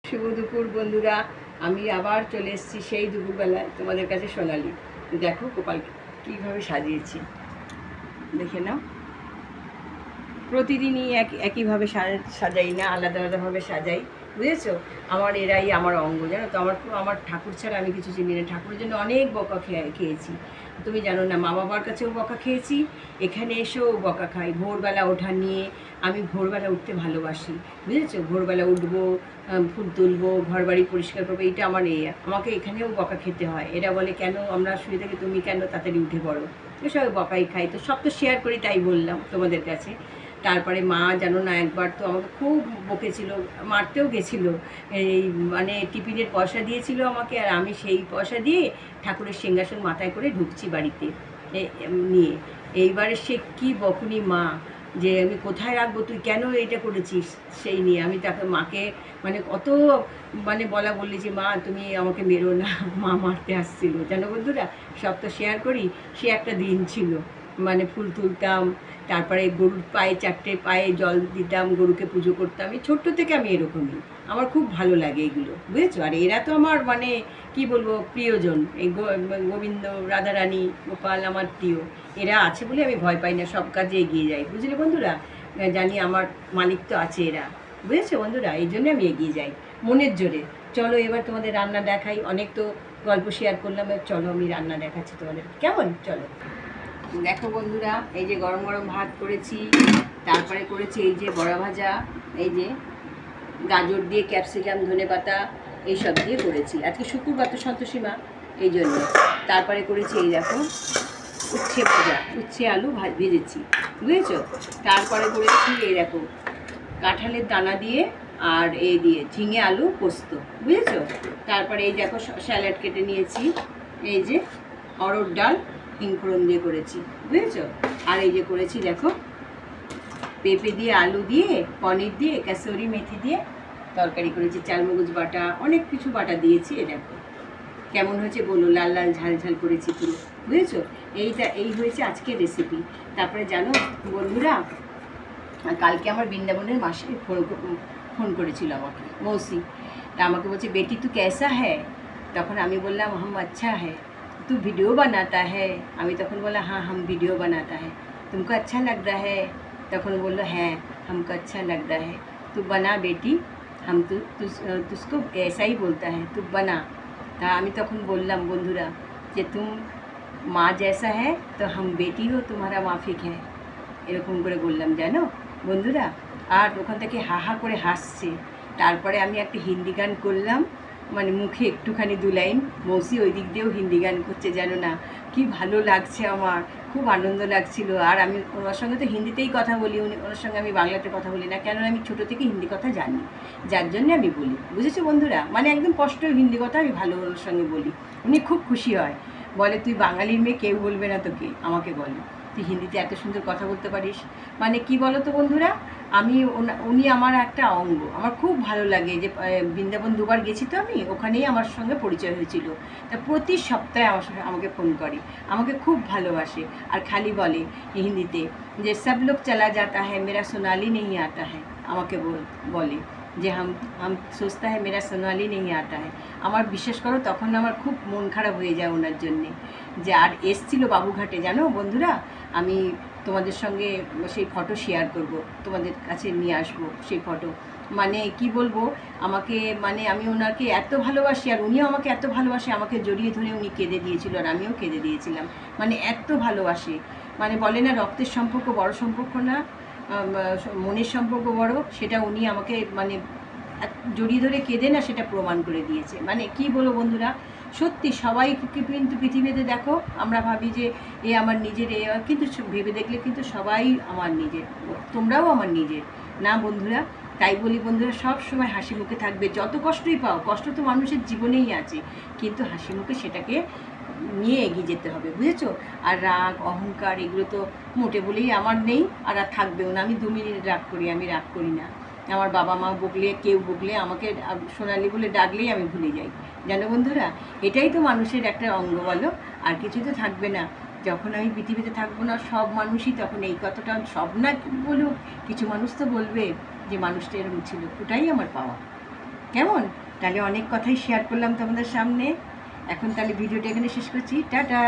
শুভ দুপুর বন্ধুরা, আমি আবার চলে এসেছি সেই দুপুরবেলায় তোমাদের কাছে। সোনালি, দেখো গোপালকে কীভাবে সাজিয়েছি, দেখে নাও। প্রতিদিনই একইভাবে সাজাই না, আলাদা আলাদাভাবে সাজাই, বুঝেছো? এরাই আমার অঙ্গ, জানো তো। আমার ঠাকুর ছাড়া আমি কিছু চিনি না। ঠাকুরের জন্য অনেক বকা খেয়েছি, তুমি জানো না। মা বাবার কাছেও বকা খেয়েছি, এখানে এসেও বকা খাই। ভোরবেলা ওঠা নিয়ে, আমি ভোরবেলা উঠতে ভালোবাসি, বুঝেছো? ভোরবেলা উঠবো, ফুল তুলবো, ঘর বাড়ি পরিষ্কার করবো, এইটা আমার আমাকে এখানেও বকা খেতে হয়। এরা বলে, কেন আমরা শুয়ে থাকি, তুমি কেন তাড়াতাড়ি উঠে পড়ো? এসব বকাই খাই। তো সব তো শেয়ার করি, তাই বললাম তোমাদের কাছে। তারপরে মা জানো না, একবার তো আমাকে খুব বকেছিল, মারতেও গেছিলো। এই মানে টিফিনের পয়সা দিয়েছিল আমাকে, আর আমি সেই পয়সা দিয়ে ঠাকুরের সিংহাসন মাথায় করে ঢুকছি বাড়িতে নিয়ে। এইবারে সে কী বকুনি মা, যে আমি কোথায় রাখবো, তুই কেন এইটা করেছিস, সেই নিয়ে আমি তাকে মাকে মানে কত বলা বললি যে মা তুমি আমাকে মেরো না। মা মারতে আসছিল, জানো বন্ধুরা। সব তো শেয়ার করি। সে একটা দিন ছিল, ফুল তুলতাম, তারপরে গরুর পায়ে 4টে পায়ে জল দিতাম, গরুকে পুজো করতাম। এই ছোট্ট থেকে আমি এরকমই, আমার খুব ভালো লাগে এগুলো, বুঝেছো? আর এরা তো আমার কি বলবো, প্রিয়জন। এই গোবিন্দ, রাধারানী, গোপাল আমার প্রিয়। এরা আছে বলে আমি ভয় পাই না, সব কাজে এগিয়ে যাই, বুঝলে বন্ধুরা। জানি আমার মালিক তো আছে এরা, বুঝেছো বন্ধুরা। এই জন্য আমি এগিয়ে যাই মনের জোরে। চলো এবার তোমাদের রান্না দেখাই। অনেক তো গল্প শেয়ার করলাম, চলো আমি রান্না দেখাচ্ছি তোমাদের, কেমন? চলো দেখো বন্ধুরা, এই যে গরম গরম ভাত করেছি, তারপরে করেছি এই যে বড়া ভাজা, এই যে গাজর দিয়ে ক্যাপসিকাম, ধনেপাতা এইসব দিয়ে করেছি। আজকে শুক্রবার তো, সন্তোষী মা, এই জন্য। তারপরে করেছি এই দেখো উচ্ছে ভাজা, উচ্ছে আলু ভেজেছি, বুঝেছো? তারপরে করেছি এই দেখো কাঁঠালের দানা দিয়ে আর এই দিয়ে ঝিঙে আলু পোস্ত, বুঝেছো? তারপরে এই দেখো স্যালাড কেটে নিয়েছি, এই যে অরড় ডাল হিংফোড়ন দিয়ে করেছি, বুঝেছো? আর এই যে করেছি দেখো পেঁপে দিয়ে, আলু দিয়ে, পনির দিয়ে, কাসুরি মেথি দিয়ে তরকারি করেছি। চালমগজ বাটা, অনেক কিছু বাটা দিয়েছি। এ দেখো কেমন হয়েছে বলো, লাল লাল ঝাল ঝাল করেছি পুরো, বুঝেছো? এই হয়েছে আজকের রেসিপি। তারপরে জানো বন্ধুরা, কালকে আমার বৃন্দাবনের মাসি ফোন করেছিল আমাকে, মৌসি। তা আমাকে বলছে, বেটি তু কেসা হ্যায়? তখন আমি বললাম, হাম আচ্ছা হ্যায়। तू वीडियो बनाता है? আমি তখন বললাম, हाँ हम वीडियो बनाता है। तुमको अच्छा लग रहा है? তখন বললো, হ্যাঁ हमको अच्छा लग रहा है। तू बना बेटी, हम तुझको ऐसा ही बोलता है, तू बना। তা আমি তখন বললাম বন্ধুরা, যে तुम माँ जैसा है तो हम बेटी हो तुम्हारा माफिक है, এরকম করে বললাম, জানো বন্ধুরা। আর ওখান থেকে হা হা করে হাসছে। তারপরে আমি একটা হিন্দি গান করলাম, মুখে একটুখানি 2 লাইন। মৌসি ওই দিক দিয়েও হিন্দি গান করছে, জানো না কি ভালো লাগছে আমার, খুব আনন্দ লাগছিল। আর আমি ওনার সঙ্গে তো হিন্দিতেই কথা বলি, ওনার সঙ্গে আমি বাংলাতে কথা বলি না, কেননা আমি ছোটো থেকে হিন্দি কথা জানি, যার জন্যে আমি বলি, বুঝেছো বন্ধুরা। একদম স্পষ্ট হিন্দি কথা আমি ভালো ওনার সঙ্গে বলি। উনি খুব খুশি হয়, বলে তুই বাঙালির মেয়ে, কেউ বলবে না তোকে, আমাকে বলে তুই হিন্দিতে এত সুন্দর কথা বলতে পারিস। কি বলো তো বন্ধুরা, উনি আমার একটা অঙ্গ। আমার খুব ভালো লাগে যে বৃন্দাবন 2বার গেছি তো আমি, ওখানেই আমার সঙ্গে পরিচয় হয়েছিল। তা প্রতি সপ্তাহে আমাকে ফোন করে, আমাকে খুব ভালোবাসে। আর খালি বলে হিন্দিতে যে সব লোক চলা যাতা হ্যায়, মেরা সোনালি নেই আতা হ্যায়। আমাকে বলে যে হাম সোচতা হ্যায় মেরা সোনালি নেই আতা হ্যায়। আমার বিশ্বাস করো, তখন আমার খুব মন খারাপ হয়ে যায় ওনার জন্যে। যে আর এসছিল বাবুঘাটে, জানো বন্ধুরা। আমি তোমাদের সঙ্গে সেই ফটো শেয়ার করব, তোমাদের কাছে নিয়ে আসবো সেই ফটো। কি বলবো, আমাকে আমি ওনাকে এত ভালোবাসি, আর উনিও আমাকে এত ভালোবাসে। আমাকে জড়িয়ে ধরে উনি কেঁদে দিয়েছিল, আর আমিও কেঁদে দিয়েছিলাম। এত ভালোবাসে। বলে না, রক্তের সম্পর্ক বড় সম্পর্ক না, মনের সম্পর্ক বড়। সেটা উনি আমাকে জড়িয়ে ধরে কেঁদে না, সেটা প্রমাণ করে দিয়েছে। কি বলবো বন্ধুরা, সত্যি সবাই কিন্তু পৃথিবীতে দেখো, আমরা ভাবি যে এ আমার নিজের, কিন্তু ভেবে দেখলে কিন্তু সবাই আমার নিজের, তোমরাও আমার নিজের না বন্ধুরা। তাই বলি বন্ধুরা, সব সময় হাসি মুখে থাকবে। যত কষ্টই পাও, কষ্ট তো মানুষের জীবনেই আছে, কিন্তু হাসি মুখে সেটাকে নিয়ে এগিয়ে যেতে হবে, বুঝেছো? আর রাগ, অহংকার এগুলো তো মোটে বলেই আমার নেই, আর থাকবেও না। আমি 2 মিনিট রাগ করি, আমি রাগ করি না। আমার বাবা মা বকলে, কেউ বকলে, আমাকে সোনালি বলে ডাকলেই আমি ভুলে যাই, জানো বন্ধুরা। এটাই তো মানুষের একটা অঙ্গ, বলো। আর কিছু তো থাকবে না। যখন আমি পৃথিবীতে থাকবো না, সব মানুষই তখন এই কথাটা, সব না বলুক, কিছু মানুষ তো বলবে যে মানুষটা এরকম ছিল। ওটাই আমার পাওয়া। কেমন? তাহলে অনেক কথাই শেয়ার করলাম তোমাদের সামনে। এখন তাহলে ভিডিওটা এখানে শেষ করছি। টাটা।